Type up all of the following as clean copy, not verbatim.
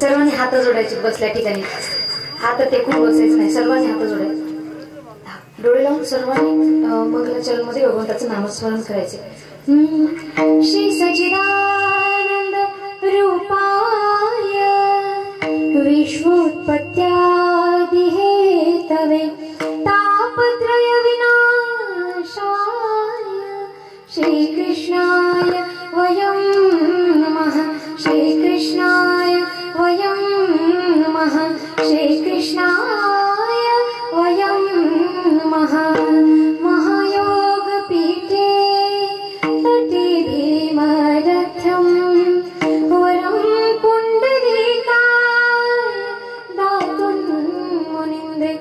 सर्वांनी हात जोडायचे बसल्या ठिकाणी. हात टेकून बसायचं नाही, सर्वांनी हात जोडायचे. डोळे लावून सर्वांनी मंगलाचरणमध्ये भगवंताचं नामस्मरण करायचे. श्री सच्चिदानंद रूपाय विश्वोत्पत्त्यादि हेतवे तापत्रय विनाशाय श्रीकृष्णाय वयं नमः. श्रीकृष्णाय वयं नमः. श्रीकृष्णाय वयं नमः. महायोगपीठे तटे भीमरथ्यं वरं पुण्डरीकाय दातुं मुनिन्दे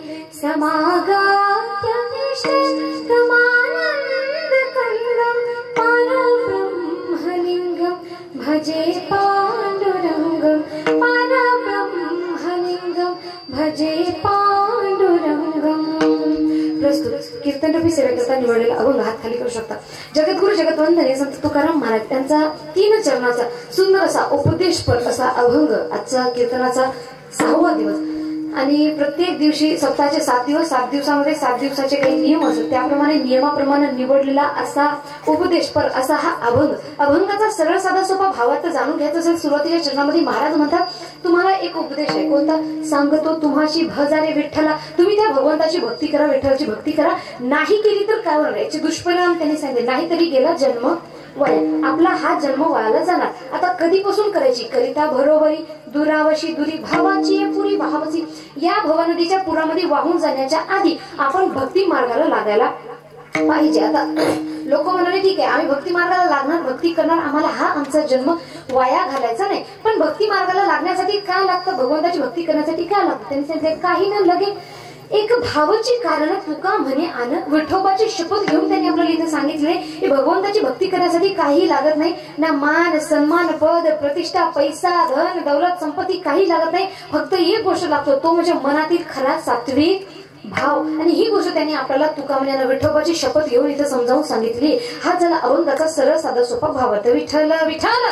समागात्यतिष्ठमानन्दकन्दं परब्रह्मलिङ्गं भजे पाण्डुरङ्गं. परब्रह्मलिङ्गं भजे पांडुरंगम. प्रस्तुत कीर्तन रूपी सेवेकरता निवडलेला अभंग हात खाली करू शकता. जगद्गुरु जगतवंदने संत तुकाराम महाराज त्यांचा 3 चरणाचा सुंदर असा उपदेशपर असा अभंग आजचा कीर्तनाचा 6वा दिवस. आणि प्रत्येक दिवशी सप्ताहाचे 7 दिवस, 7 दिवसामध्ये 7 दिवसाचे काही नियम असतात, त्याप्रमाणे नियमाप्रमाणे निवडलेला असा उपदेशपर असा हा अभंग. अभंगाचा सरळ साधा सोपा भावार्थ जाणून घ्यायचा असेल सुरुवातीच्या चरणामध्ये महाराज म्हणतात तुम्हाला एक उपदेश आहे. कोणता? सांगतो तुम्हाशी भजारे विठ्ठला. तुम्ही त्या भगवंताची भक्ती करा, विठ्ठलाची भक्ती करा. नाही केली तर काय होणार याचे दुष्परिणाम त्यांनी सांगितले. नाहीतरी गेला जन्म वाया. आपला हा जन्म वायाला जाणार. आता कधीपासून करायची? करिता भरोभरी दुरावशी दुरी भावाची पुरी भावाची. या भवनदीच्या पुरामध्ये वाहून जाण्याच्या आधी आपण भक्ती मार्गाला लागायला पाहिजे. आता लोक म्हणाले ठीक आहे आम्ही भक्ती मार्गाला लागणार, भक्ती करणार, आम्हाला हा आमचा जन्म वाया घालायचा नाही. पण भक्ती मार्गाला लागण्यासाठी काय लागतं? भगवंताची भक्ती करण्यासाठी काय लागतं? त्यांनी सांगितले काही न लगे एक भावाची कारण तुका म्हणे आण. विठोबाची शपथ घेऊन त्यांनी आपल्याला इथे सांगितले की भगवंताची भक्ती करण्यासाठी काही लागत नाही. ना मान सन्मान पद प्रतिष्ठा पैसा धन दौलत संपत्ती काही लागत नाही. फक्त एक गोष्ट लागतो, तो म्हणजे मनातील खरा सात्विक भाव. आणि ही गोष्ट त्यांनी आपल्याला तुका म्हणे विठोबाची शपथ घेऊन इथे समजावून सांगितली. हा झाला अभंगाचा सरळ साधा सोपा भावार्थ. विठ्ठल विठ्ठल.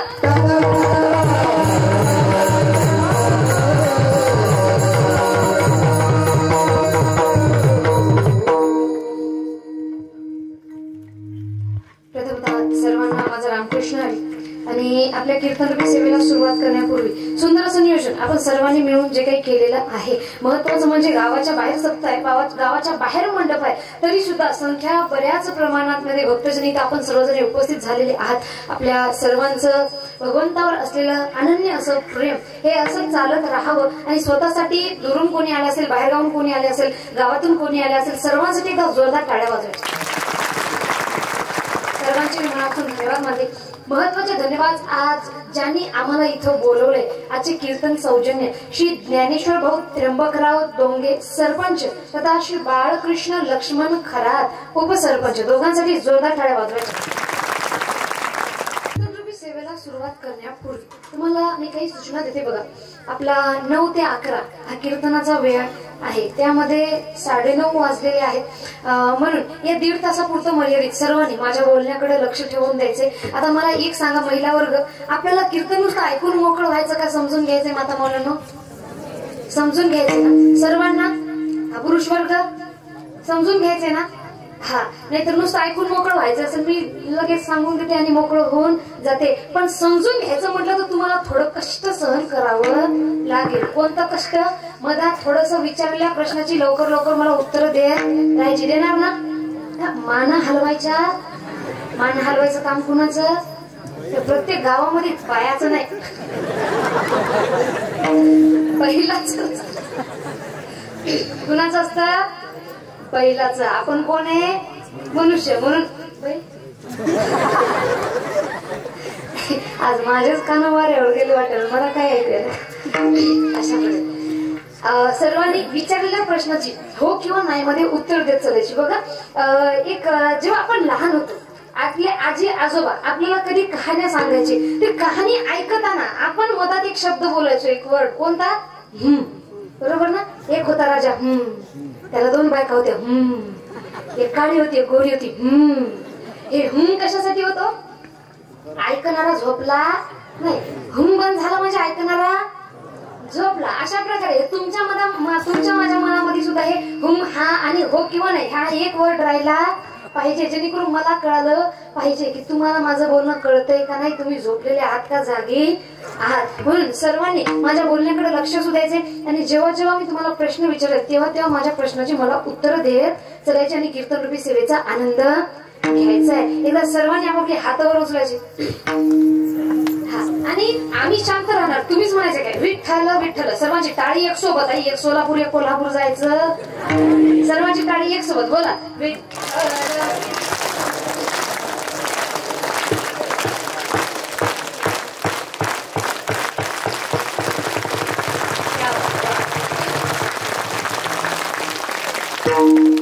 सर्वांना माझा रामकृष्ण हरी. आणि आपल्या कीर्तन सेवेला सुरुवात करण्यापूर्वी सुंदर असं नियोजन आपण सर्वांनी मिळून जे काही केलेलं आहे. महत्वाचं म्हणजे गावाच्या बाहेर सप्ताह आहे, गावाच्या बाहेर मंडप आहे, तरी सुद्धा संख्या बऱ्याच प्रमाणात मध्ये भक्तजनित आपण सर्वजण उपस्थित झालेले आहात. आपल्या सर्वांचं भगवंतावर असलेलं अनन्य असं प्रेम हे असं चालत राहावं. आणि स्वतःसाठी दुरून कोणी आले असेल, बाहेरगावून कोणी आले असेल, गावातून कोणी आले असेल, सर्वांसाठी एकदा जोरदार टाळ्या वाजवायच्या. सर्वांचे मनातून धन्यवाद मानले. महत्वाचे धन्यवाद आज ज्यांनी आम्हाला इथं बोलवले. आजचे कीर्तन सौजन्य श्री ज्ञानेश्वर भाऊ त्र्यंबकराव डोंगे सरपंच तथा श्री बाळकृष्ण लक्ष्मण खरात उपसरपंच दोघांसाठी जोरदार टाळ्या वाजवायच्या. सेवेला सुरुवात करण्यापूर्वी तुम्हाला मी काही सूचना देते बघा. आपला 9 ते 11 हा कीर्तनाचा वेळ आहे. त्यामध्ये 9:30 वाजलेले आहेत. म्हणून या 1.5 तासापुरतं मर्यादित सर्वांनी माझ्या बोलण्याकडे लक्ष ठेवून द्यायचे. आता मला एक सांगा महिला वर्ग, आपल्याला कीर्तन नुसतं ऐकून मोकळं व्हायचं का समजून घ्यायचंय? माता मौलांनो समजून घ्यायचंय ना सर्वांना? हा पुरुष वर्ग समजून घ्यायचंय ना? हा, नाहीतर नुसतं ऐकून मोकळं व्हायचं असेल मी लगेच सांगून देते आणि मोकळं होऊन जाते. पण समजून घ्यायचं म्हटलं तर तुम्हाला थोडं कष्ट सहन करावं लागेल. कोणतं कष्ट? मधात थोडस विचारलेल्या प्रश्नाची लवकर लवकर मला उत्तर द्यायची. देणार ना? मान हलवायच्या. मान हलवायचं काम कुणाचं? प्रत्येक गावामध्ये पायाचं नाही, पहिलाच कुणाचं असतं? पहिलाच. आपण कोण आहे? मनुष्य. म्हणून आज माझ्याच कानावर गेले वाटेल मला काय ऐकायला. अशा सर्वांनी विचारलेल्या प्रश्नाची हो किंवा नाही मध्ये उत्तर देत चालायची. बघा एक जेव्हा आपण लहान होतो आपले आजी आजोबा आपल्याला कधी कहाण्या सांगायचे. ती कहाणी ऐकताना आपण मधात एक शब्द बोलायचो, एक वर्ड. कोणता? बरोबर ना? एक होता राजा, त्याला 2 बायका होत्या, एक काळी होती एक गोरी होती. हे कशासाठी होतो? ऐकणारा झोपला नाही. बंद झाला म्हणजे ऐकणारा झोपला. अशा प्रकारे तुमच्या माझ्या मनामध्ये सुद्धा हे हा आणि हो किंवा नाही हा एक वर्ड राहिला पाहिजे, जेणेकरून मला कळालं पाहिजे की तुम्हाला माझं बोलणं कळतंय का नाही, तुम्ही झोपलेले आहात का जागी आहात. म्हणून सर्वांनी माझ्या बोलण्याकडे लक्ष द्यायचे आणि जेव्हा जेव्हा मी तुम्हाला प्रश्न विचारले तेव्हा तेव्हा माझ्या प्रश्नाची मला उत्तर देत चलायचे आणि कीर्तन रूपी सेवेचा आनंद घ्यायचा आहे. एकदा सर्वांनी आपापले हातावर उचलायचे आणि आम्ही शांत राहणार. तुम्हीच म्हणायचं काय? विठ्ठल विठ्ठल. सर्वांची टाळी एक सोबत आहे. एक सोलापूर एक कोल्हापूर जायचं. सर्वांची टाळी एक सोबत बोला.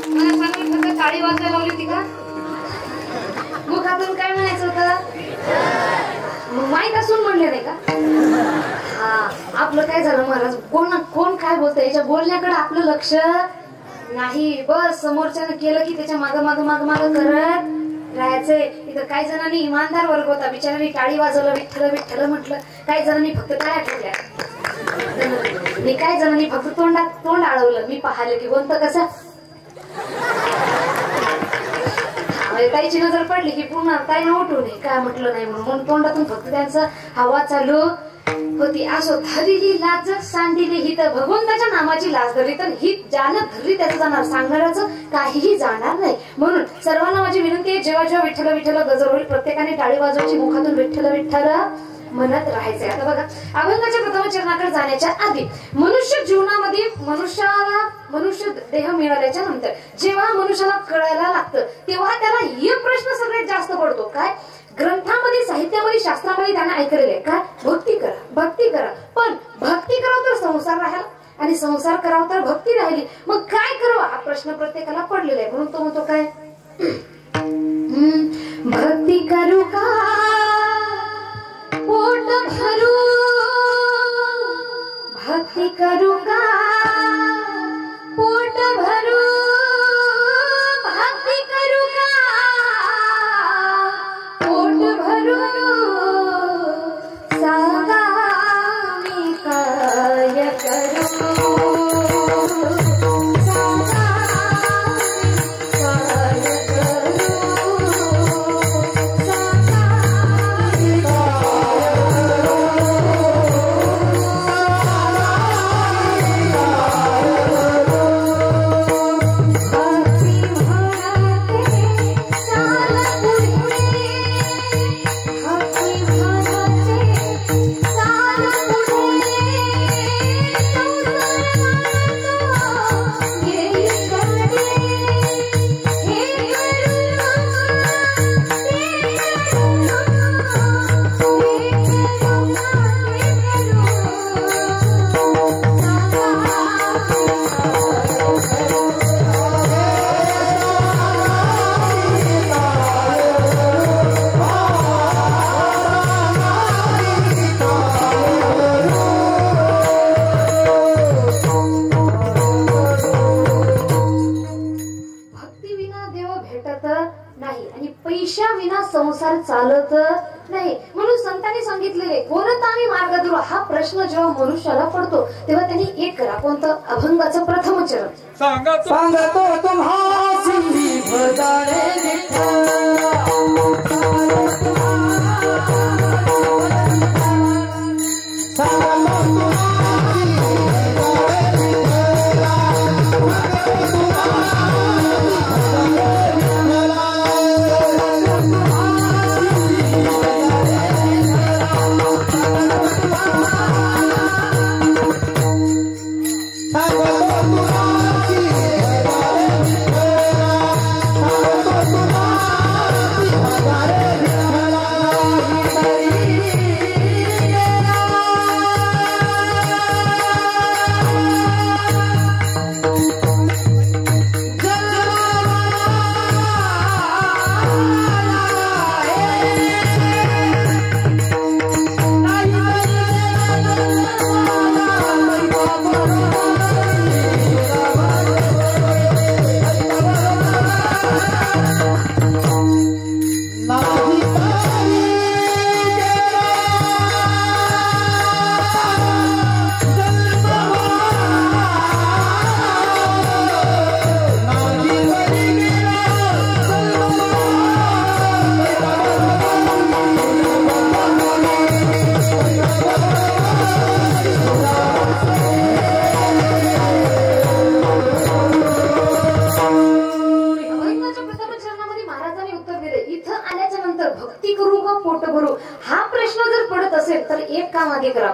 मला सांगा फक्त टाळी वाजवायला लावली होती का? मुखातून काय म्हणायचं होतं? माहीत असून म्हणले नाही का? हा, आपलं काय झालं महाराज, कोण काय बोलतंय याच्या बोलण्याकडे आपलं लक्ष नाही. बस समोरच्यानं केलं की त्याच्या माग माग माग माग करत राहायचंय. इथं काही जणांनी इमानदार वर्ग होता, बिचारांनी टाळी वाजवलं, विठ्ठल विठ्ठल म्हटलं. काही जणांनी फक्त टाळ्या ठेवल्या आणि काही जणांनी फक्त तोंड आळवलं. मी पाहिलं की कोणतं कसं ताईची नजर पडली की पुन्हा ताईनं उठू नये काय म्हटलं नाही म्हणून तोंडातून फक्त त्यांचं हवा चालू होती. असो धरली लाज सांडिली हित, भगवंताच्या नामाची लाज धरली तर हित ज्यानं धरली त्याचं जाणार, सांगणाऱ्याचं काहीही जाणार नाही. म्हणून सर्वांना माझी विनंती आहे, जेव्हा जेव्हा विठ्ठल विठ्ठल गजर होईल प्रत्येकाने टाळी वाजवायची, मुखातून विठ्ठल विठ्ठल म्हणत राहायचंय. आता बघा अभंगाच्या प्रथम चरणाकडे जाण्याच्या आधी मनुष्य जीवनामध्ये मनुष्य देह मिळाल्याच्या नंतर जेव्हा मनुष्याला कळायला लागतं तेव्हा त्याला एक प्रश्न सगळ्यात जास्त पडतो. काय? ग्रंथामध्ये साहित्यामध्ये शास्त्रामध्ये त्यांना ऐकलेले काय? भक्ती करा भक्ती करा. पण भक्ती करावं तर संसार राहिला आणि संसार करावं तर भक्ती राहिली, मग काय करावं हा प्रश्न प्रत्येकाला पडलेला आहे. म्हणून तो म्हणतो काय? भक्ती करू का पोट भरू, भक्ती करू का पोट भरू, भक्ती करू का पोट भरू, सांगा मी काय करू. विना संसार चालत नाही. म्हणून संतांनी सांगितलेले कोणता मार्ग धरू हा प्रश्न जेव्हा मनुष्याला पडतो तेव्हा त्यांनी एक करा. कोणतं? अभंगाचं प्रथम चरण सांगतो तुम्हासी भजारे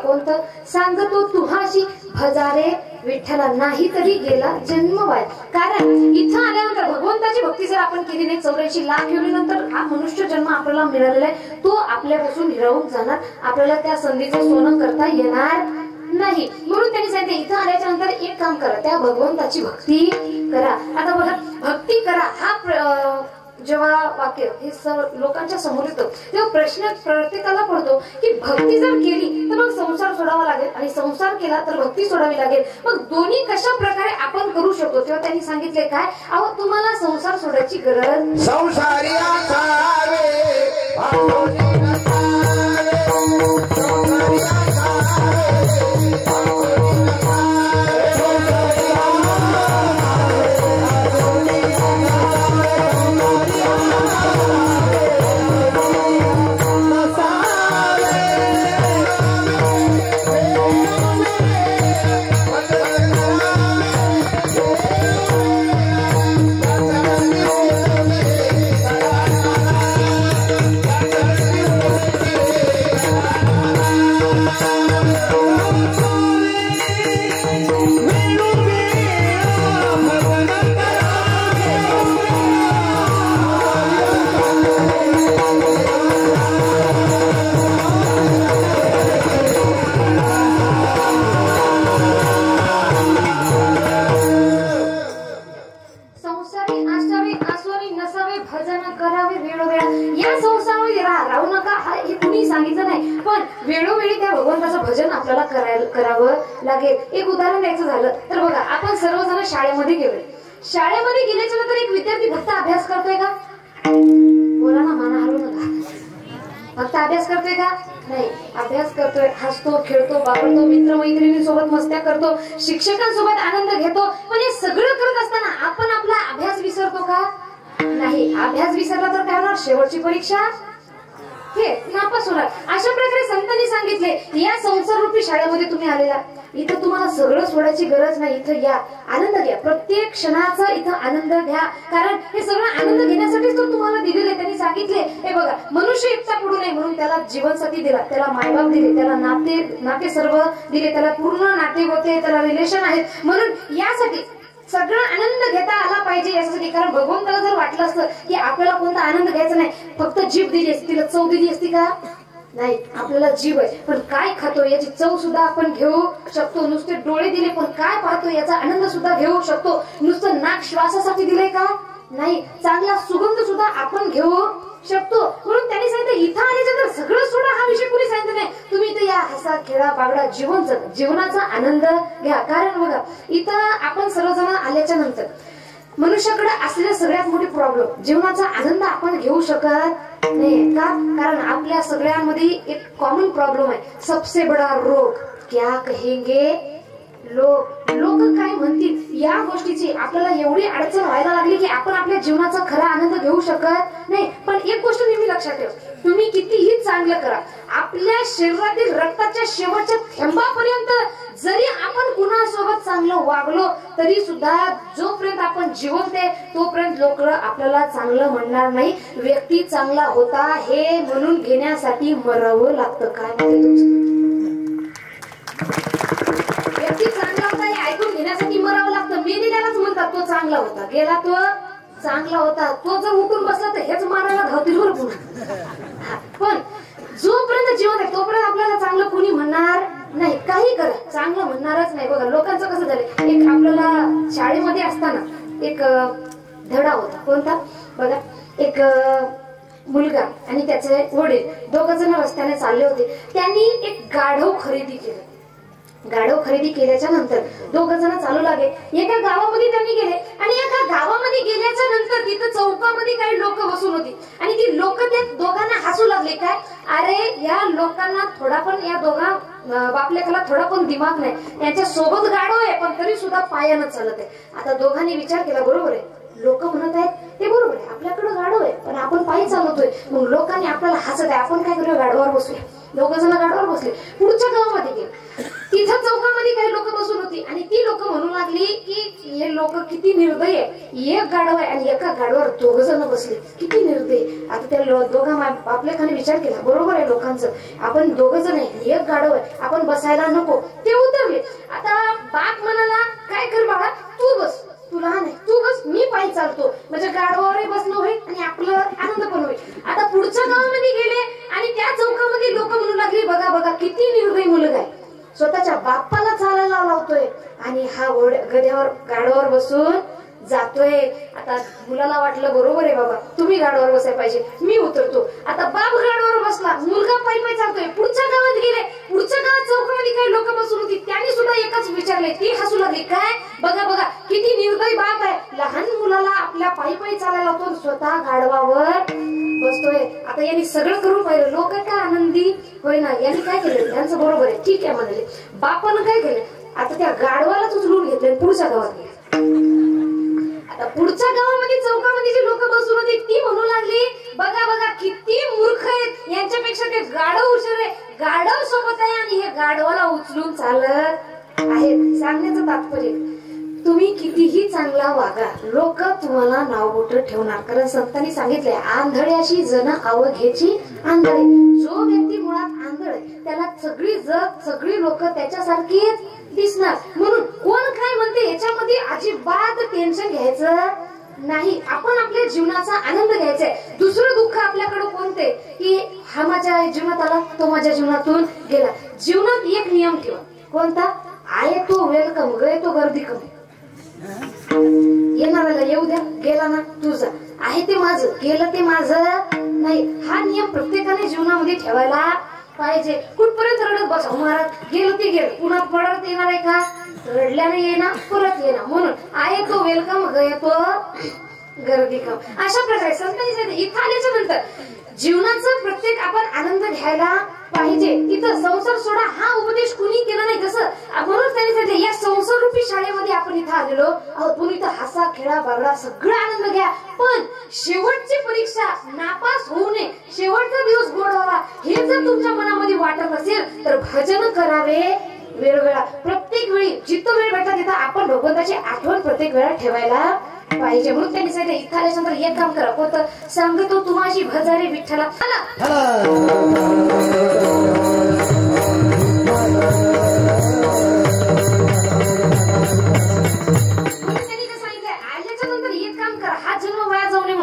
कोणतं? सांगतो तुहाशी भजारे विठ्ठला नाही तरी गेला जन्म वाय. कारण इथं आल्यानंतर भगवंताची भक्ती जर आपण केली नाही 84 लाख योनीनंतर हा मनुष्य जन्म आपल्याला मिळालेला आहे तो आपल्यापासून हिरावून जाणार. आपल्याला त्या संधीचं सोनं करता येणार नाही. म्हणून त्यांनी सांगितलं इथं आल्याच्या नंतर एक काम करा, त्या भगवंताची भक्ती करा. आता बघा भक्ती करा हा जेव्हा वाक्य हे लोकांच्या समोर येतो तेव्हा प्रश्न प्रत्येकाला पडतो की भक्ती जर केली तर मग संसार सोडावा लागेल आणि संसार केला तर भक्ती सोडावी लागेल. मग दोन्ही कशा प्रकारे आपण करू शकतो? तेव्हा त्यांनी सांगितले काय? अहो तुम्हाला संसार सोडायची गरज संसारी करावं लागेल. एक उदाहरण द्यायचं झालं तर बघा आपण सर्वजण शाळेमध्ये गेलो. शाळेमध्ये गेल्याच्या नंतर एक विद्यार्थी फक्त अभ्यास करतोय का? बोला ना, माना हलवू नका. फक्त अभ्यास करतोय का? नाही. अभ्यास करतोय, हसतो, खेळतो, बागडतो, मित्रमैत्रिणींसोबत मस्त्या करतो, शिक्षकांसोबत आनंद घेतो. पण हे सगळं करत असताना आपण आपला अभ्यास विसरतो का? नाही. अभ्यास विसरला तर काय होणार? शेवटची परीक्षा हे नापास होणार. अशा प्रकारे संतांनी सांगितले या संसार रूपी शाळेमध्ये तुम्ही आलेला, इथं तुम्हाला सगळं सोडायची गरज नाही. इथं या, आनंद घ्या, प्रत्येक क्षणाचा इथं आनंद घ्या. कारण हे सगळं आनंद घेण्यासाठीच तर तुम्हाला दिलेले. त्यांनी सांगितले हे बघा मनुष्य एकटा पडू नये म्हणून त्याला जीवनसाथी दिला, त्याला मायबाप दिले, त्याला नाते सर्व दिले, त्याला पूर्ण नाते होते, त्याला रिलेशन आहेत. म्हणून यासाठी सगळं आनंद घेता आला पाहिजे यासाठी. कारण भगवंताला जर वाटलं असतं की आपल्याला कोणता आनंद घ्यायचा नाही, फक्त जीभ दिली असती, तिला चव दिली असती का? नाही. आपल्याला जीभ आहे पण काय खातो याची चव सुद्धा आपण घेऊ शकतो. नुसते डोळे दिले पण काय पाहतो याचा आनंद सुद्धा घेऊ शकतो. नुसतं नाक श्वासासाठी दिले का? नाही. चांगला सुगंध सुद्धा आपण घेऊ शकतो. म्हणून त्यांनी सांगितलं इथं आल्यानंतर सगळं सोडा हा विषय कुणी सांगितलं नाही. तुम्ही इथं या, हसा, खेळा, बागडा, जीवनाचा आनंद घ्या. कारण बघा इथं आपण सर्वजण आल्याच्या नंतर मनुष्याकडे असलेला सगळ्यात मोठी प्रॉब्लेम, जीवनाचा आनंद आपण घेऊ शकत नाही का? कारण आपल्या सगळ्यांमध्ये एक कॉमन प्रॉब्लेम आहे, सबसे बडा रोग क्या कहेंगे लोक. लोक काय म्हणतील या गोष्टीची आपल्याला एवढी अडचण व्हायला लागली की आपण आपल्या जीवनाचा खरा आनंद घेऊ शकत नाही. पण एक गोष्ट नेहमी लक्षात ठेवा, तुम्ही कितीही चांगलं करा, आपल्या शरीरातील रक्ताच्या शेवटच्या थेंबापर्यंत जरी आपण कुणासोबत चांगलं वागलो तरी सुद्धा जोपर्यंत आपण जिवंत आहे तोपर्यंत लोक आपल्याला चांगलं म्हणणार नाही. व्यक्ती चांगला होता हे म्हणून घेण्यासाठी मरावं लागतं. काय म्हणते तुमचं? व्यक्ती चांगला होता हे ऐकून घेण्यासाठी मरावं लागतं. मेली त्यालाच म्हणतात तो चांगला होता, गेला तो चांगला होता. तो जर उठून बसला तर हेच मारायला धावतील बरं पुन्हा. पण जोपर्यंत जीवन आहे तोपर्यंत आपल्याला चांगलं कोणी म्हणणार नाही. काही करा चांगलं म्हणणारच नाही. बघा लोकांचं कसं झालं, एक आपल्याला शाळेमध्ये असताना एक धडा होता. कोणता? बघा, एक मुलगा आणि त्याचे वडील दोघ जण रस्त्याने चालले होते. त्यांनी एक गाढव खरेदी केलं. गाढव खरेदी केल्याच्या नंतर दोघ जण चालू लागले. एका गावामध्ये त्यांनी गेले आणि एका गावामध्ये गेल्याच्या नंतर तिथं चौकामध्ये काही लोक बसून होती आणि ती लोक त्या दोघांना हसू लागले. काय, अरे या लोकांना थोडा पण, या दोघा बापलेकाला थोडा पण दिमाग नाही, यांच्या सोबत गाढव आहे पण तरी सुद्धा पायानं चालत आहे. आता दोघांनी विचार केला, बरोबर आहे लोक म्हणत आहेत ते बरोबर आहे, आपल्याकडे गाढव आहे पण आपण पायी चालवतोय, मग लोकांनी आपल्याला हसत आहे, आपण काय करूया गाढवावर बसूया. दोघ जण गाढवावर बसले. पुढच्या गावामध्ये गेले, तिथं चौकामध्ये काही लोक बसून होती आणि ती लोक म्हणू लागली की हे लोक किती निर्दय आहे, एक गाढव आहे आणि एका गाढवावर दोघ जण बसले, किती निर्दय. आता त्या दोघा आपल्याखाने विचार केला, बरोबर आहे लोकांचं, आपण दोघ जण आहे एक गाढव आहे, आपण बसायला नको. ते उतरले. आता बाप म्हणाला, काय कर बाळा तू बस, तू लहान आहे तू बस, मी पायी चालतो, म्हणजे गाढवावरही बसणं होईल आणि आपलं आनंद पण होईल. आता पुढच्या गावामध्ये गेले आणि त्या चौकामध्ये लोक म्हणू लागली, बघा बघा किती निर्दयी मुलगा आहे, स्वतःच्या बाप्पाला चालायला लावतोय आणि हा गड्यावर गाढवावर बसून जातोय. आता मुलाला वाटलं बरोबर आहे बाबा, तुम्ही गाढवावर बसायला पाहिजे, मी उतरतो. आता बाप गाढवावर बसला, मुलगा पायी पायी चालतोय. पुढच्या गावात गेले, पुढच्या गावात चौकामध्ये काही लोक बसून होती, त्यांनी सुद्धा एकच विचारले. ती हसू लागली, काय बघा बघा किती निर्दयी बाप आहे, लहान मुलाला आपल्या पायी पायी चालायला लावतो, स्वतः गाढवावर बसतोय. आता यांनी सगळं करून पाहिलं, लोक काय आनंदी होय ना. यांनी काय केलं, त्यांचं बरोबर आहे ठीक आहे म्हणाले. बापानं काय केलं, आता त्या गाढवालाच उचलून घेतलं, पुढच्या गावात गेले. आता पुढच्या गावामध्ये चौकामध्ये जी लोक बसून होती ती म्हणू लागली, बघा बघा किती मूर्ख आहेत, यांच्यापेक्षा ते गाढव हुशार आहे, गाढव सोबत आहे आणि हे गाढवाला उचलून चालत आहेत. सांगण्याचं तात्पर्य, तुम्ही कितीही चांगला वागा लोक तुम्हाला नाव बोट ठेवणार. कारण संतांनी सांगितलंय, आंधळ्याशी जन अवघ्याची आंधळे. जो व्यक्ती मुळात आंधळ आहे त्याला सगळी जग सगळी लोक त्याच्यासारखीच दिसणार. म्हणून कोण काय म्हणते याच्यामध्ये अजिबात टेन्शन घ्यायचं नाही. आपण आपल्या जीवनाचा आनंद घ्यायचा आहे. दुसरं दुःख आपल्याकडे कोणते की हा माझ्या जीवनात आला तो माझ्या जीवनातून गेला. जीवनात एक नियम ठेवा, कोणता? आहे तो वेलकम, गए तो गर्दी कमी. येणाऱ्याला येऊ द्या, गेला ना तुझा, आहे ते माझं, गेलं ते माझं नाही. हा नियम प्रत्येकाने जीवनामध्ये ठेवायला पाहिजे. कुठपर्यंत रडत बसा महाराज, गेलं ते गेलं, पुन्हा परत येणार आहे का? रडल्याने येणार, परत येणार. म्हणून आहे तो वेलकम, गए तो गर्दी कम. अशा प्रकारे संतांनी इथं आल्याच्या नंतर जीवनाचा प्रत्येक आपण आनंद घ्यायला पाहिजे. इथं संसार सोडा हा उपदेश कुणी केला नाही. जसं म्हणून त्यांनी सांगितलं, या संसार रूपी शाळेमध्ये आपण इथं आलेलो आहोत, पण इथं हसा खेळा बागडा सगळा आनंद घ्या. पण शेवटची परीक्षा नापास होऊ नये, शेवटचा दिवस गोड व्हावा हे जर तुमच्या मनामध्ये वाटत असेल तर भजन करावे वेळोवेळा. प्रत्येक वेळी जिथं वेळ भेटला तिथं आपण भगवंताची आठवण प्रत्येक वेळा ठेवायला पाहिजे. म्हणून त्यांनी सांगितलं, इथं आल्यानंतर एक काम करा, कोणतं? सांगतो तुम्हाशी भजारे विठ्ठला.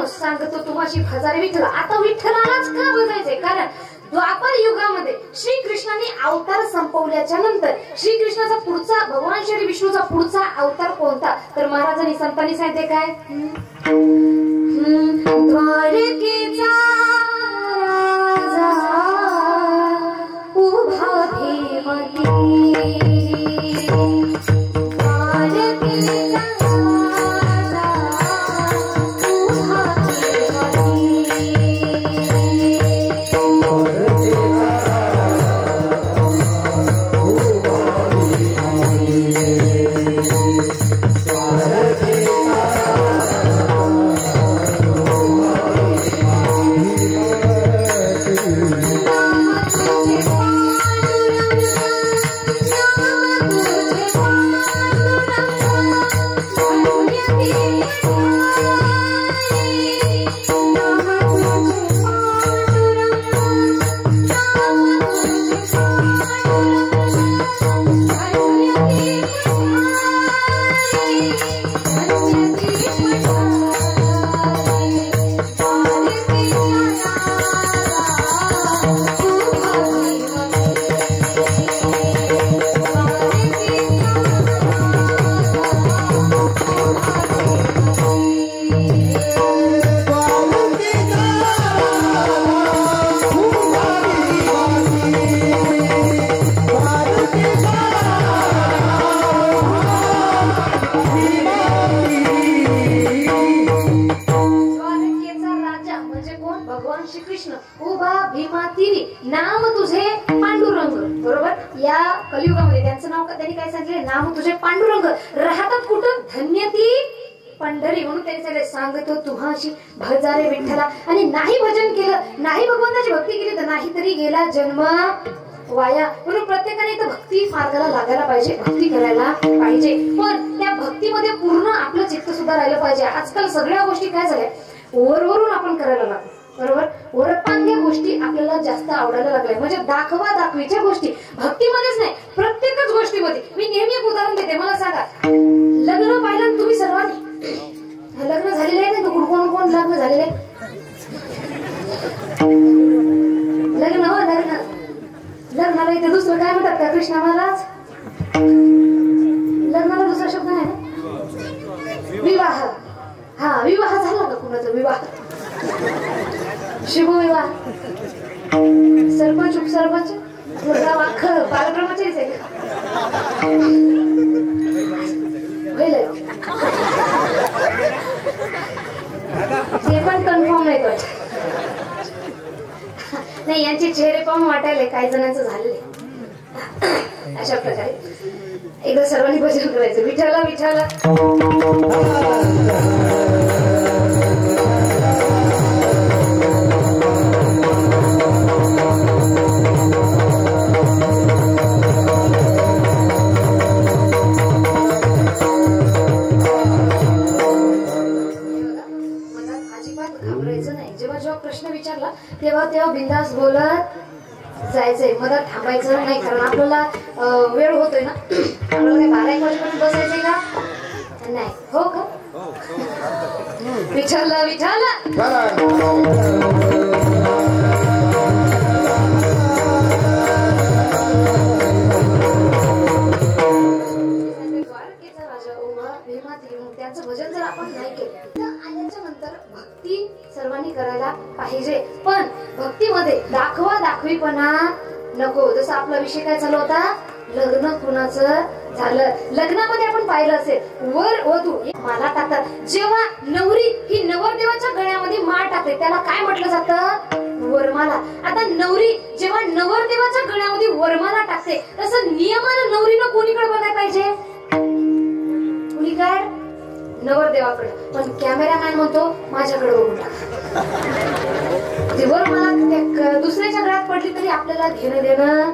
सांगतो तुम्हाशी भजारे विठ्ठला. आता विठ्ठलालाच का भजायचंय? कारण द्वापर युगामध्ये श्रीकृष्णाने अवतार संपवल्याच्या नंतर श्रीकृष्णाचा पुढचा, भगवान श्री विष्णूचा पुढचा अवतार कोणता? तर महाराजांनी संतांनी सांगितले काय? द्वारकेचा राजा उभा भीमती, द्वारकेचा राजा नाम तुझे पांडुरंग, राहतात कुठं धन्य ती पंढरी. म्हणून त्यांच्याकडे सांगतो तुम्हाशी भजारे विठ्ठला. आणि नाही भजन केलं, नाही भगवंताची भक्ती केली तर नाही तरी गेला जन्म वाया. म्हणून प्रत्येकाने तर भक्ती मार्गाला लागायला पाहिजे, भक्ती करायला पाहिजे. पण त्या भक्तीमध्ये पूर्ण आपलं चित्त सुद्धा राहिलं पाहिजे. आजकाल सगळ्या गोष्टी काय झाल्या, वरवरून आपण करायला लागलो, बरोबर. वरपांग्या गोष्टी आपल्याला जास्त आवडायला लागल्या. म्हणजे दाखवा दाखवीच्या गोष्टी भक्तीमध्येच नाही, प्रत्येकच गोष्टीमध्ये. मी नेहमी एक उदाहरण देते. मला सांगा, लग्न पाहिलं तुम्ही सर्वांनी, लग्न झालेले आहे ना, कोण कोण लग्न झालेले, लग्न हो लग्न, लग्नाला इथे दुसरं काय म्हणतात का, कृष्णा महाराज, लग्नाला दुसरा शब्द नाही ना, विवाह. हा, विवाह झाला का कुणाचा, विवाह, शुभविवाह, सरपंच उपसरपंच बालब्रह्मचारीच आहे ते पण कन्फर्म नाही करत. नाही, यांचे चेहरे पाहून वाटायले काही जणांचं झालेले. अशा प्रकारे एकदा सर्वांनी भजन करायचं, विठ्ठला विठ्ठला. प्रश्न विचारला तेव्हा बिंदास बोलत जायचंय, मदत थांबायचं नाही. कारण आपल्याला वेळ होतोय ना, आपल्याला काही 12 वाजेपर्यंत बसायचंय का नाही, हो का. विचारला विचारला त्यांचं भजन जर आपण नाही केलं तर आल्याच्या नंतर भक्ती सर्वांनी करायला पाहिजे. पण भक्तीमध्ये दाखवा दाखवीपणा नको. जसं आपला विषय काय चालू होता, लग्न कुणाचं झालं. लग्नामध्ये आपण पाहिलं असेल, वर वधू माला टाकतात. जेव्हा नवरी ही नवरदेवाच्या गळ्यामध्ये माळ टाकते त्याला काय म्हटलं जातं, वरमाला. आता नवरी जेव्हा नवरदेवाच्या गळ्यामध्ये वरमाला टाकते, तसं नियमानं नवरीनं कोणीकडे बघायला पाहिजे, कुणीकडे, नवरदेवाकडे. पण कॅमेरामॅन म्हणतो माझ्याकडे बघून टाका. वरमाला दुसऱ्याच्या गळ्यात पडली तरी आपल्याला घेणं देणं,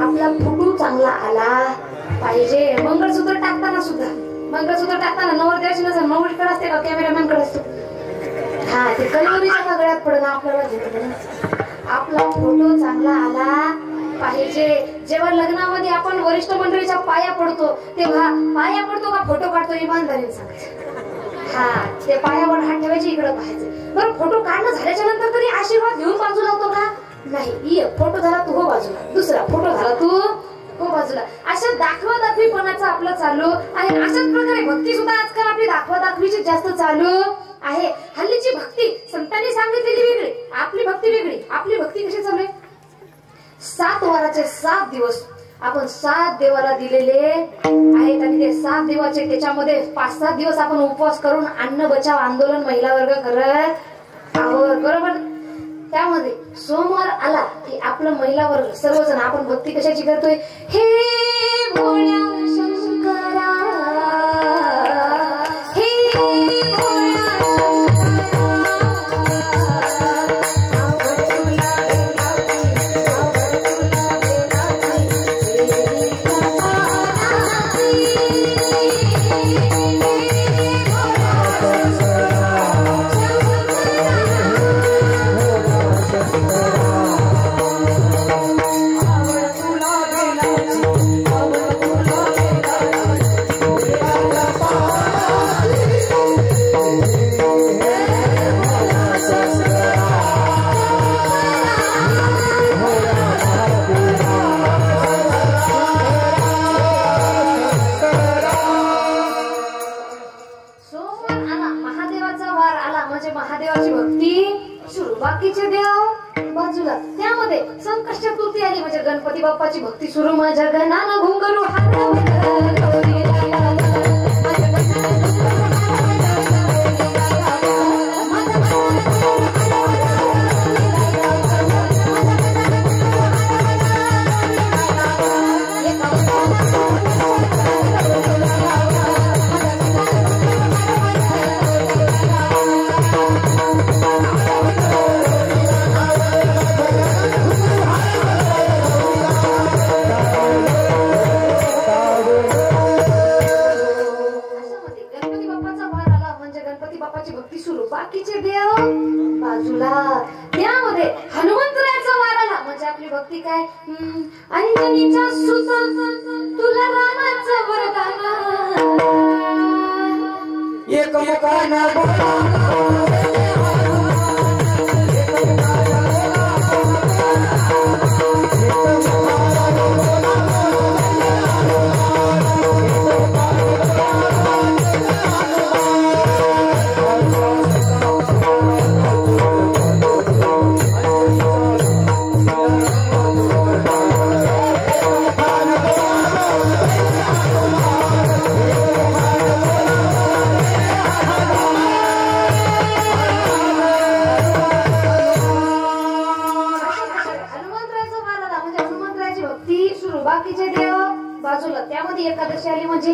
आपला फोटो चांगला आला पाहिजे. मंगळसूत्र टाकताना सुद्धा, मंगळसूत्र टाकताना नवरदेवाची नजर नवरीकडे असते का कॅमेरामॅन कडे असतो. हा, ते कलवरीच्या गळ्यात पडणं आपल्याला घेणं, आपला फोटो चांगला आला पाहिजे. जेव्हा लग्नामध्ये आपण वरिष्ठ मंडळीच्या पाया पडतो तेव्हा पाया पडतो का फोटो काढतो, इमानदारीने सांगायचं. हा, ते पायावर हात ठेवायचे, इकडे पाहायचं. बरं, फोटो काढणं झाल्याच्या नंतर तरी आशीर्वाद घेऊन बाजूला होतो का, नाही. फोटो झाला तू हो बाजूला, दुसरा फोटो झाला तू हो बाजूला. अशा दाखवा दाखवीपणाचं आपलं चालू आहे. अशाच प्रकारे भक्ती सुद्धा आजकाल आपली दाखवा दाखवीची जास्त चालू आहे. हल्लीची भक्ती संतांनी सांगितलेली वेगळी, आपली भक्ती वेगळी. आपली भक्ती कशी चालू आहे, 7 वाराचे 7 दिवस आपण 7 देवाला दिलेले आहेत. आणि ते 7 देवाचे त्याच्यामध्ये 5-7 दिवस आपण उपवास करून अन्न बचाव आंदोलन महिला वर्ग करत आहोत, बरोबर. त्यामध्ये सोमवार आला की आपलं महिला वर्ग सर्वजण आपण भक्ती कशाची करतोय, हे भोळ्या शंकरा, हे भोळ्या महादेवाची भक्ती सुरू, बाकीचे देव बाजूला. त्यामध्ये संकष्ट चतुर्थी आली म्हणजे गणपती बाप्पाची भक्ती सुरू. माझ्या गणानं घुंगरू बाकीचे देव बाजूला. त्यामध्ये हनुमंतरायाचा वार आला म्हणजे आपली भक्ती काय. अंजनीचा सुता तुला रामाचं वरदान. एक मुखानं बोला बाकीचे देव बाजूला. त्यामध्ये एकादशी आली म्हणजे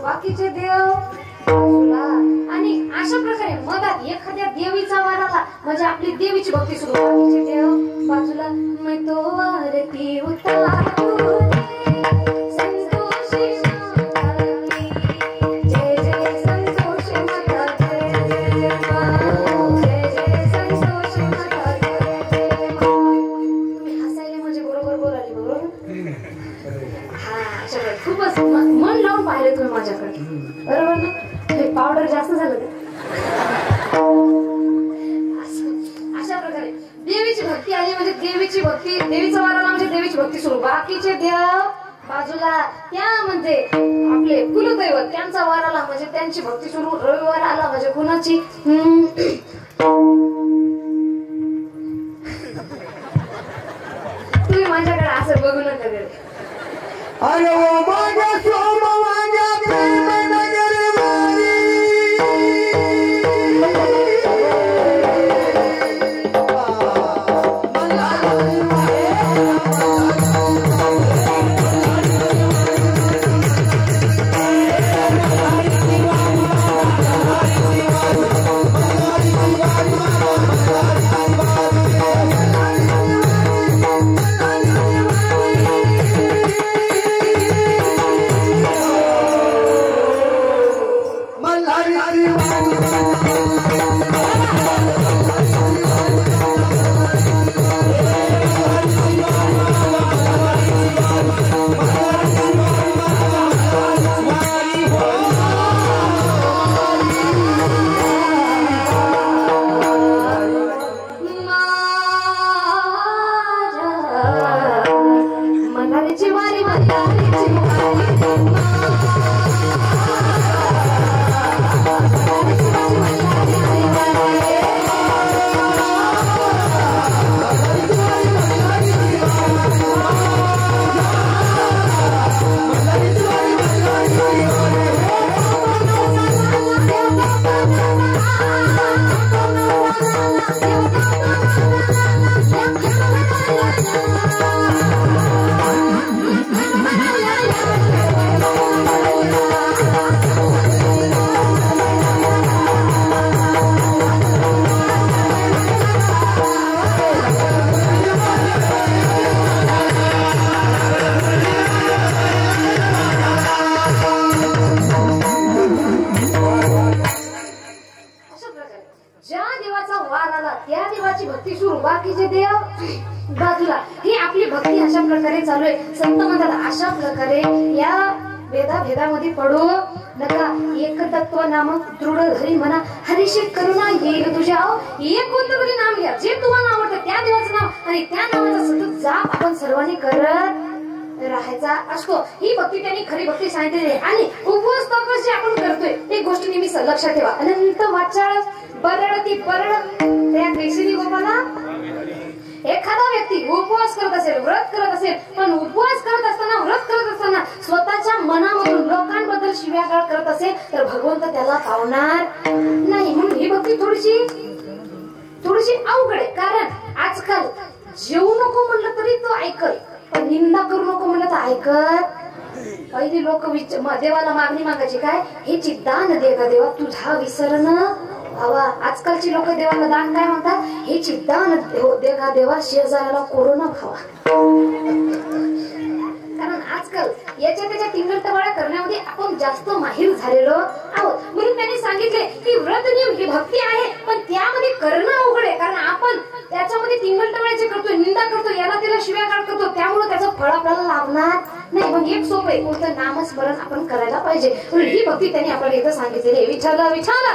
बाकीचे देव बाजूला. आणि अशा प्रकारे मधात एखाद्या देवीचा वार आला म्हणजे आपली देवीची भक्ती सुरू. बाकीचे देव बाजूला. मैं तो आरती उतारू संतोषी माता की जय जय संतोषी माता जय जय संतोषी माता जय. तुम्ही हसायला म्हणजे बरोबर बोलाली बरोबर. हा खूपच मन लावून पाहिले तुम्ही माझ्याकडे बरोबर ना. पावडर जास्त झालं. अशा प्रकारे देवीची भक्ती आली म्हणजे देवीची भक्ती. देवीचा वार आला म्हणजे देवीची भक्ती सुरू. बाकीचे देव बाजूला. त्यामध्ये आपले कुलदैवत त्यांचा वार आला म्हणजे त्यांची भक्ती सुरू. रविवार आला म्हणजे कुणाची तुम्ही माझ्याकडे असं बघू नका. अरे ओ माझ्या सोम माझ्या प्रेम नगरवारी बाकीचे देव बाजूला. ही आपली भक्ती अशा प्रकारे चालू आहे. संत म्हणतात अशा प्रकारे या भेदाभेदामध्ये पडू नका एक तत्व नामक दृढ धरी म्हणा हरीशी करुणा येईल तुझ्या. एक कोणतं तरी नाम घ्या जे तुम्हाला आवडतं त्या देवाचं नाव आणि त्या नावाचा सतत जाप आपण सर्वांनी करत राहायचा असतो. ही भक्ती त्यांनी खरी भक्ती सांगितलेली आहे. आणि उपवास तपास जे आपण करतोय ते गोष्ट नेहमी लक्षात ठेवा. अनंत वाचाळ बरडती बरड त्या केसरी गोपाला. एखादा व्यक्ती उपवास करत असेल व्रत करत असेल पण उपवास करत असताना व्रत करत असताना स्वतःच्या मनामधून लोकांबद्दल शिव्यागाळ करत असेल तर भगवंत त्याला पावणार नाही. म्हणून ही भक्ती थोडीशी अवघड आहे. कारण आजकाल जेवू नको म्हणलं तरी तो ऐकल पण निंदा करू नको म्हणलं तर ऐकत. पहिली लोक देवाला मागणी मागायची काय हेची दान दे का देवा तुझा विसरण हवा. आजकालची लोक देवाला दान काय म्हणतात हेची दान दे का देवा शेजाऱ्याला कोरोना खावा. कारण आजकाल याच्या त्याच्या टिंगलटवाळ्या करण्यामध्ये आपण जास्त माहिर झालेलो आहोत. म्हणून त्यांनी सांगितले की व्रत नियम ही भक्ती आहे पण त्यामध्ये करणं अवघड आहे. कारण आपण त्याच्यामध्ये टिंगलटवाळ्याचे करतोय निंदा करतो याला त्याला शिव्यागाळ करतो त्यामुळे त्याचं फळ आपल्याला लाभणार नाही. मग एक सोपं आहे कोणतं नामस्मरण आपण करायला पाहिजे. म्हणून ही भक्ती त्यांनी आपल्याला इथं सांगितलेली आहे. विठ्ठल विठ्ठल.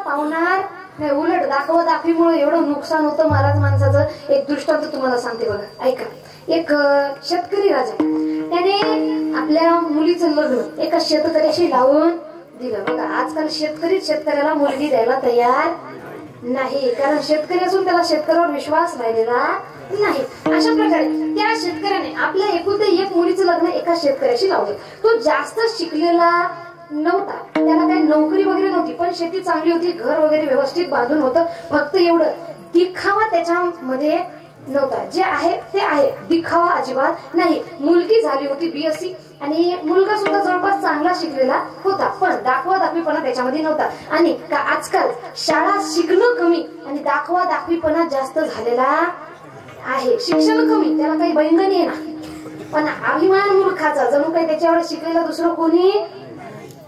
पावणार नाही. उलट दाखवा दाखवीमुळे एवढं नुकसान होतं महाराज माणसाचं. एक दृष्टांत तुम्हाला सांगते बघा ऐका. एक शेतकरी राजा त्याने आपल्या मुलीचं लग्न एका शेतकऱ्याशी लावून दिलं. बघा आजकाल शेतकऱ्याला मुलगी द्यायला तयार नाही कारण शेतकरी असून त्याला शेतकऱ्यावर विश्वास राहिलेला नाही. अशा प्रकारे त्या शेतकऱ्याने आपल्या एकूण एक मुलीचं लग्न एका शेतकऱ्याशी लावलं. तो जास्त शिकलेला नव्हता त्याला काही नोकरी वगैरे नव्हती पण शेती चांगली होती घर वगैरे व्यवस्थित बांधून होतं. फक्त एवढं दिखावा त्याच्यामध्ये नव्हता. जे आहे ते आहे दिखावा अजिबात नाही. मुलगी झाली होती BSc आणि मुलगा सुद्धा जवळपास चांगला शिकलेला होता पण दाखवा दाखवीपणा त्याच्यामध्ये नव्हता. आणि का आजकाल शाळा शिकणं कमी आणि दाखवा दाखवीपणा जास्त झालेला आहे. शिक्षण कमी त्याला काही बैंगणी आहे ना पण अभिमान मूर्खाचा जणू काही त्याच्यावर शिकलेला दुसरं कोणी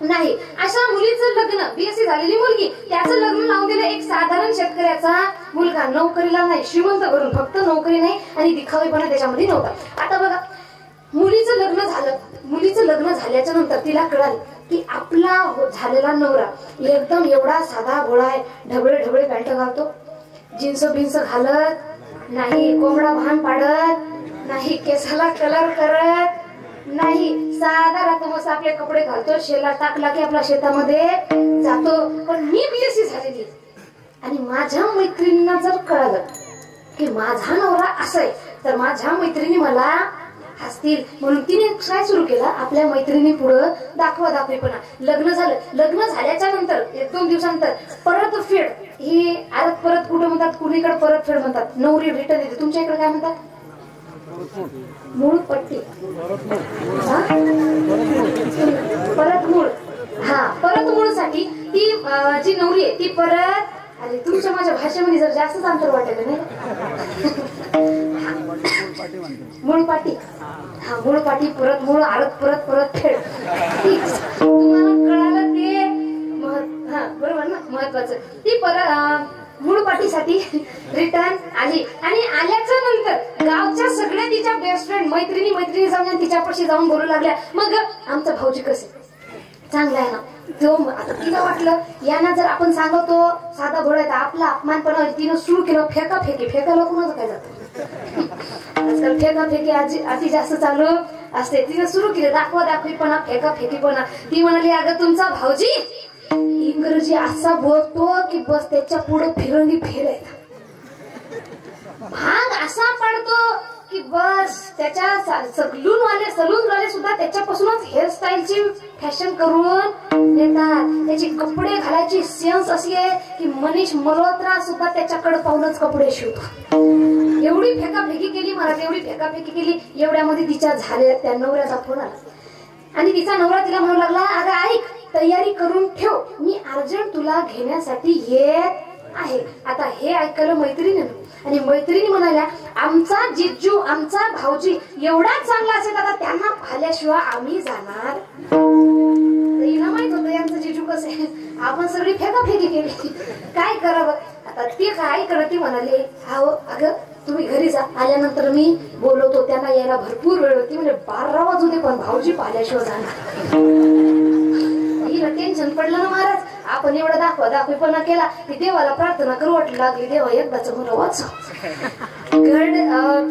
नाही. अशा मुलीचं लग्न BSc झालेली मुलगी त्याचं लग्न लावून दिलं एक साधारण शेतकऱ्याचा मुलगा. नोकरीला नाही श्रीमंत करून फक्त नोकरी नाही आणि दिखावेपणा त्याच्यामध्ये नव्हता. आता बघा मुलीचं लग्न झालं. मुलीचं लग्न झाल्याच्या नंतर तिला कळालं की आपला झालेला नवरा एकदम एवढा साधा भोळा आहे. ढबळे ढबळे पॅन्ट घालतो जीन्स बिन्स घालत नाही कोंबडा भान पाडत नाही केसाला कलर करत नाही साधा राहतो मस्त आपले कपडे घालतो शेला टाकला की आपल्या शेतामध्ये जातो. पण मी BSc झालेली आणि माझ्या मैत्रिणींना जर कळालं की माझा नवरा असा आहे तर माझ्या मैत्रिणी मला हसतील. म्हणून तिने काय सुरू केलं आपल्या मैत्रिणी पुढं दाखवा दाखवीपणा. लग्न झालं. लग्न झाल्याच्या नंतर 1-2 दिवसानंतर परतफेड ही परत कुठं म्हणतात कुणीकडे परतफेड म्हणतात नवरी रिटर्न येते. तुमच्या इकडे काय म्हणतात मूळ पट्टी परत मूळ. हा परत मूळ साठी ती जी नवरी आहे ती परत आली. तुमच्या माझ्या भाषेमध्ये जर जास्तच अंतर वाटेल नाही मूळ पाटी. हा मूळ पाटी परत मूळ परत फेड. तुम्हाला कळालं ते हा बरोबर ना महत्वाचं. ती परत मूळ पाटीसाठी रिटर्न आली आणि आल्याच्या नंतर गावच्या सगळ्या तिच्या बेस्ट फ्रेंड मैत्रिणी जाऊन तिच्यापाशी जाऊन बोलू लागल्या मग आमचा भाऊजी कसे चांगला आहे ना. तो आता तिला वाटलं यांना जर आपण सांगतो साधा भोळा आपला अपमानपणा तिनं सुरू केलं फेकायला कुणाचं काय जातं आजकाल फेकाफेकी अति जास्त चालू असते. तिनं सुरू केलं दाखवा दाखवीपणा फेकीपणा. ती म्हणाली अगं तुमचा भाऊजी इंग्रजी असा बोलतो की बस त्याच्या पुढे फिरंगी फिरायचा भाग असा पाडतो की बस त्याच्या सलून वाले सुद्धा त्याच्यापासूनच हेअरस्टाईलची फॅशन करून येतात. त्याची कपडे घालायची सेन्स अशी आहे की मनीष मल्होत्रा सुद्धा त्याच्याकडे पाहूनच कपडे शिवतो. एवढी फेकाफेकी केली मला एवढी फेकाफेकी केली. एवढ्यामध्ये तिच्या झाल्या त्या नवऱ्याचा फोन आला आणि तिचा नवरा तिला म्हणू लागला अगं ऐक तयारी करून ठेव मी अर्जंट तुला घेण्यासाठी येत आहे. आता हे ऐकलं मैत्रिणी आणि मैत्रिणी म्हणाल्या आमचा जिज्जू आमचा भाऊजी एवढा चांगला असेल आता त्यांना पाहिल्याशिवाय आम्ही जाणार. हिला माहित होतं यांचं जिजू कसं आहे. आपण सगळी फेकाफेकी केली काय करावं. आता ते काय करत ती म्हणाली हो अगं तुम्ही घरी जा आल्यानंतर मी बोलवतो त्यांना यायला भरपूर वेळ होती म्हणजे 12 वाजू दे पण भाऊजी पाल्याशिवाय जाणार. हिला टेन्शन पडलं ना महाराज आपण एवढा दाखवीपणा केला की देवाला प्रार्थना करू वाटू लागली देवा एकदाच मला वाचव.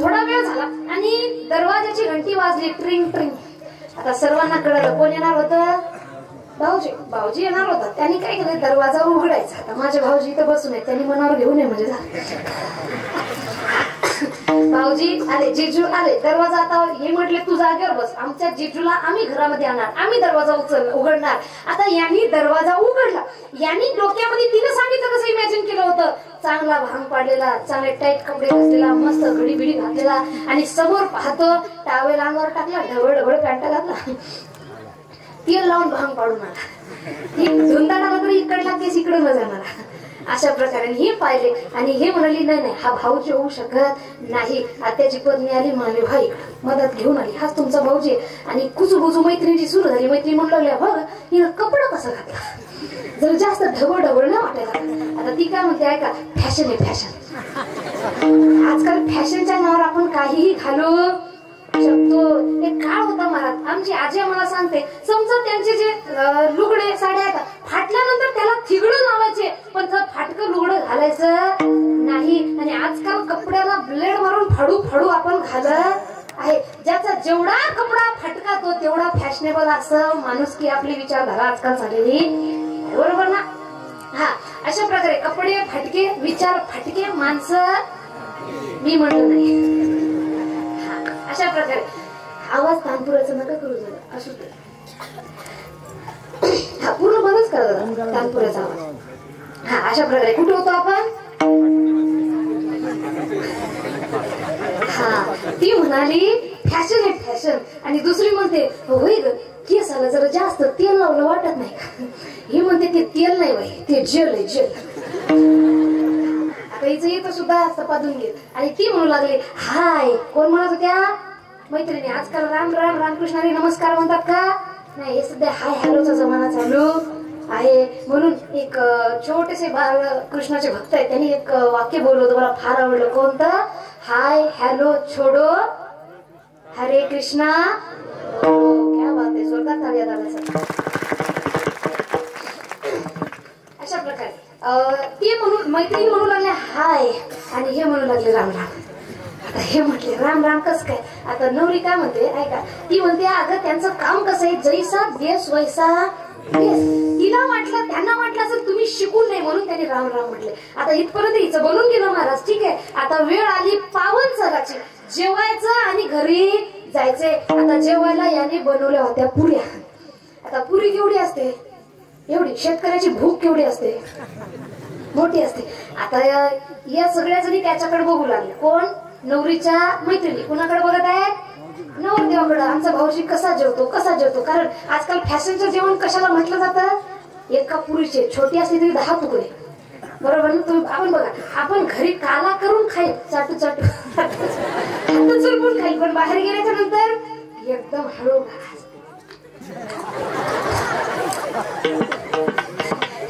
थोडा वेळ झाला आणि दरवाजाची घंटी वाजली ट्रिंग ट्रिंग. आता सर्वांना कळलं कोण येणार होतं भाऊजी येणार होता. त्यांनी काय केलं दरवाजा उघडायचा. आता माझे भाऊजी इथं बसून आहेत त्यांनी मनावर घेऊन ये म्हणजे भाऊजी आले जिजू आले दरवाजा आता हे म्हटले तू जागेवर बस आमच्या जिजूला आम्ही घरामध्ये आणणार आम्ही दरवाजा उघडणार. आता यांनी दरवाजा उघडला यांनी डोक्यामध्ये तिने सांगितलं कसं इमॅजिन केलं होतं चांगला भांग पाडलेला चांगले टाईट कपडे घातलेला मस्त घडी बिडी घातलेला आणि समोर पाहतो टावेल अंगावर टाकला ढवळ ढवळ पॅन्ट घातला तेल लावून भांग पाडून आला धुंदाडाला तरी इकडला केस इकडे न जाणार. अशा प्रकारे हे पाहिले आणि हे म्हणाली नाही हा भाऊजी होऊ शकत नाही. आत्याची पत्नी आली म्हणाली भाई मदत घेऊन आली हाच तुमचा भाऊजी आणि कुजूबुजू मैत्रिणीची सुरू झाली. मैत्रिणी म्हणू लागल्या बघ हिनं कपडा कसा घातला जर जास्त ढवळ ढवळ न वाटायला. आता ती काय म्हणते ऐका फॅशन आहे फॅशन. आजकाल फॅशनच्या नावावर आपण काहीही घालू शकतो. एक काळ होता महाराज आमची आजी आम्हाला सांगते समजा त्यांचे जे लुगडे साड्या आहेत फाटल्यानंतर त्याला थिगडं लावायचे पण फाटकं लुगडं घालायचं नाही. आणि आजकाल कपड्याला ब्लेड मारून फाडू आपण घालत आहे. ज्याचा जेवढा कपडा फाटका तो तेवढा फॅशनेबल असं माणूस की आपली विचारधारा आजकाल झालेली बरोबर ना. हा अशा प्रकारे कपडे फाटके विचार फाटके माणसं मी म्हणलं नाही. अशा प्रकारे आवाज तानपुराचा नका करू जरा असू दे. हा पूर्ण बंदच करा तानपुराचा आवाज. हा अशा प्रकारे कुठे होतो आपण हा ती म्हणाली फॅशन आहे फॅशन आणि दुसरी म्हणते होय ग केसाला जरा जास्त तेल लावलं वाटत नाही का. ही म्हणते ते तेल नाही बाई ते जेल आहे जेल. आता येतं सुद्धा सपादून घेत आणि ती म्हणू लागली हाय कोण म्हणत होत्या मैत्रिणी आजकाल राम राम रामकृष्णारी नमस्कार म्हणतात का नाही हे सध्या हाय हॅलोचा जमाना चालू आहे. म्हणून एक छोटेसे बाळ कृष्णाचे भक्त आहेत त्यांनी एक वाक्य बोललं होतं मला फार आवडलं कोणतं हाय हॅलो छोडो हरे कृष्णा. क्या बात आहे जोरदार तालिया दादा. अशा प्रकारे ते म्हणून मैत्रिणी म्हणू लागले हाय आणि हे म्हणू लागले राम राम. आता हे म्हटले राम राम कस काय. आता नवरी काय म्हणते ऐका ती म्हणते अगं त्यांचं काम कसं आहे जैसा देश वैसा देश. तिला वाटलं त्यांना वाटलं असं तुम्ही शिकून नाही म्हणून त्यांनी राम राम म्हटले. आता इथपर्यंत हिचं बनून गेलं महाराज ठीक आहे. आता वेळ आली पावन चलाची जेवायचं आणि घरी जायचंय. आता जेवायला याने बनवल्या होत्या पुऱ्या. आता पुरी केवढी असते एवढी शेतकऱ्याची भूक केवढी असते मोठी असते. आता या सगळ्या जणी त्याच्याकडे बघू लागले कोण नवरीच्या मैत्रिणी कुणाकडे बघत आहेत नवरदेवाकडे. आमचा भाऊजी कसा जेवतो कारण आजकाल फॅशनचं जेवण कशाला म्हटलं जातं एका पुरीचे छोटी असली तरी 10 तुकडे बरोबर ना. तुम्ही आपण बघा आपण घरी काला करून खाईल चाटू चुरपून खाईल पण बाहेर गेल्याच्या नंतर एकदम हळू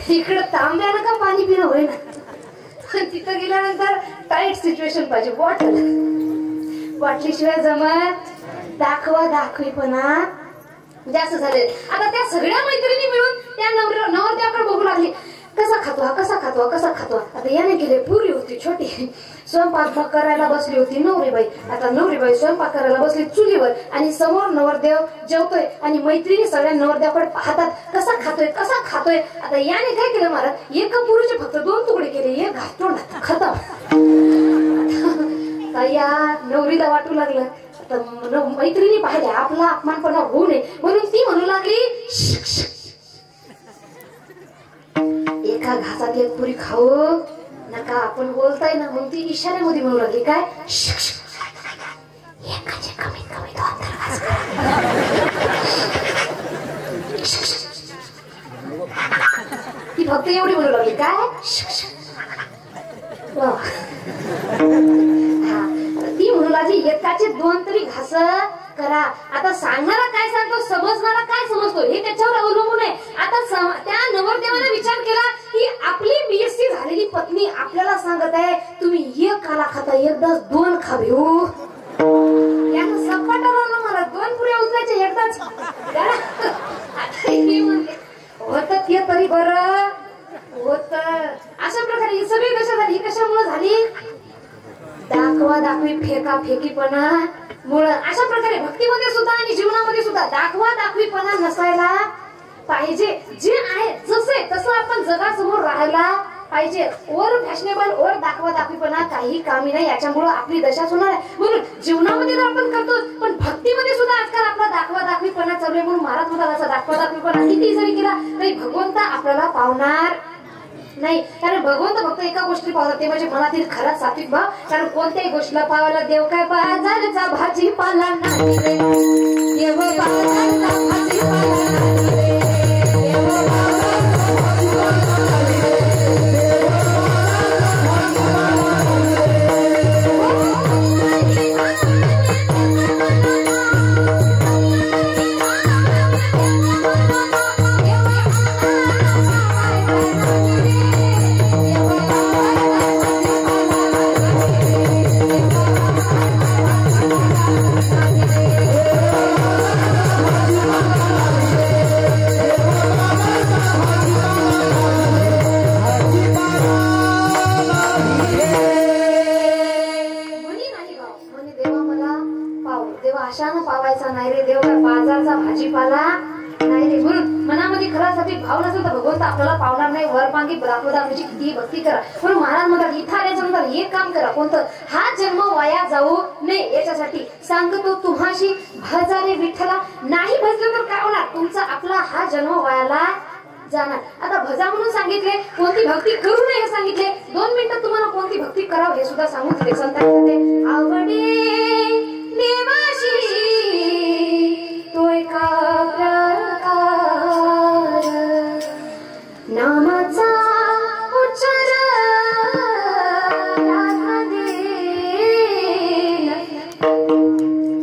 इकडं तांब्यानं का पाणी पिणं होय ना. तिथं गेल्यानंतर टाईट सिच्युएशन पाहिजे बाटलीशिवाय जमत दाखवीपणा जास्त झाले. आता त्या सगळ्या मैत्रिणी मिळून त्या नवरदेवाकडे बघू लागली कसा खातो. आता याने केले पुरी होती छोटी स्वयंपाक करायला बसली होती नवरीबाई. आता नवरीबाई स्वयंपाक करायला बसली चुलीवर आणि समोर नवरदेव जेवतोय आणि मैत्रिणी सगळ्या नवरदेवाकडे पाहतात कसा खातोय. आता याने काय केलं महाराज एका पुरीचे फक्त 2 तुकडे केले एक घातलो ना खतम. या नवरीला वाटू लागलं आता मैत्रिणी पाहिल्या आपला अपमानपणा होऊ नये म्हणून ती म्हणू लागली एका घासात एक पुरी खाऊ नका आपण बोलताय ना म्हणून ती इशाऱ्यामध्ये म्हणू लागली काय एकाचे कमीत कमी 2 घास ती फक्त एवढी म्हणू लागली काय ती म्हणू लागली एकाचे 2 तरी घास करा. आता सांगणारा काय सांगतो, समजणारा काय समजतो हे त्याच्यावर अवलंबून आहे. आता त्या नवरदेवाने विचार केला की आपली बीएससी झालेली पत्नी आपल्याला सांगत आहे तुम्ही एक खाला खाता एकदाच दोन खावे हो. यानं सपाटाला मला दोन पुऱ्या उचलायचे एकदाच. होत ते तरी बरं होत. अशा प्रकारे ही सगळी कशा झाली, कशामुळे झाली, दाखवा दाखवी फेका फेकीपणा मुळे. अशा प्रकारे भक्तीमध्ये सुद्धा आणि जीवनामध्ये सुद्धा दाखवा दाखवीपणा नसायला पाहिजे. जे आहे जसे तसं आपण जगासमोर राहायला पाहिजे. ओर फॅशनेबल ओर दाखवा दाखवीपणा काही कामी नाही. याच्यामुळे आपली दशाच होणार आहे. म्हणून जीवनामध्ये तर आपण करतो पण भक्तीमध्ये सुद्धा आजकाल आपला दाखवा दाखवीपणा चालू आहे. म्हणून महाराज म्हणतात असा दाखवा दाखवीपणा किती जरी केला तरी भगवंत आपल्याला पावणार नाही. कारण भगवंत फक्त एका गोष्टी पावतात ते म्हणजे मनातील खरा सात्विक भाव. कारण कोणत्याही गोष्टीला पावायला देव काय बाजारचा भाजीपाला नाही रे, देव बाजारचा भाजीपाला नाही रे, देव बाजारचा भाजीपाला नाही रे. पावायचा नाही रे, देव काय बाजारचा भाजीपाला नाही रे. म्हणून मनामध्ये खरासाठी भाव नसेल तर भगवंत आपल्याला पावणार नाही. वरपांगी दाखवदाखवीची कितीही भक्ती करा. म्हणून महाराज म्हणतात इथं आल्याच्या नंतर हे काम करा कोणतं, हा जन्म वाया जाऊ नये याच्यासाठी सांगतो तुम्हाशी भजारे विठ्ठला. नाही भजलं तर काय होणार, तुमचा आपला हा जन्म वायाला जाणार. आता भजा म्हणून सांगितले, कोणती भक्ती करू नये हे सांगितले. 2 मिनिटं तुम्हाला कोणती भक्ती करावं हे सुद्धा सांगून दिले संतांनी. आवडे देवाशी तो एका प्रकार नामाचा उच्चार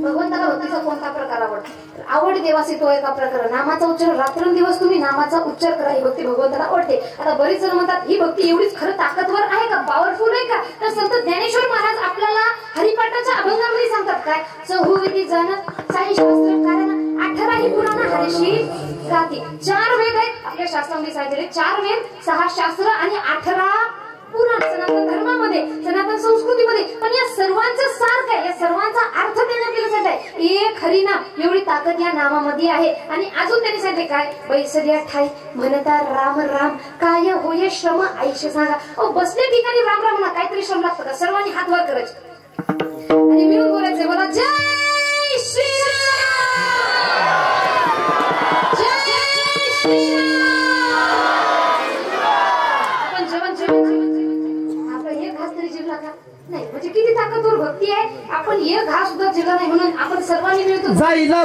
भगवंताला भक्तीचा कोणता प्रकार आवडतो, आवड देवासी तो एका प्रकार नामाचा उच्चार. रात्रंदिवस तुम्ही नामाचा उच्चार करा, ही भक्ती भगवंताला आवडते. आता बरेच जण म्हणतात ही भक्ती एवढीच खरं ताकदवर आहे का, पॉवरफुल आहे का. तर संत ज्ञानेश्वर महाराज आपल्याला हरिपाठाच्या अभंगामध्ये सांगतात काय, चहुविधी जन साई शास्त्र कारण 18 ही पुराण हरिशी गाती. 4 वेद आहेत आपल्या शास्त्रामध्ये सांगितलेले, 4 वेद 6 शास्त्र आणि 18 पुराण सनातन धर्मामध्ये सनातन संस्कृतीमध्ये. पण या सर्वांचं सार काय, या सर्वांचा अर्थ देण्यात गेला आहे. एक हरिनाम एवढी ताकद या नामामध्ये आहे. आणि अजून त्यांनी सांगितले काय, बैसल्या ठाई म्हणता राम राम काय होय श्रम आयुष्य सांगा. बसल्या ठिकाणी राम राम म्हणा, काहीतरी श्रम लागतं का. सर्वांनी हात वर करायचे आणि मिळून बोलायचे, बोला जय श्रीराम, जय श्रीराम. आपण जेवण आपण एक घास तरी जिरला का नाही, म्हणजे किती ताकदवर भक्ती आहे. आपण एक घास सुद्धा जिरला नाही म्हणून आपण सर्वांनी मिळतो जायला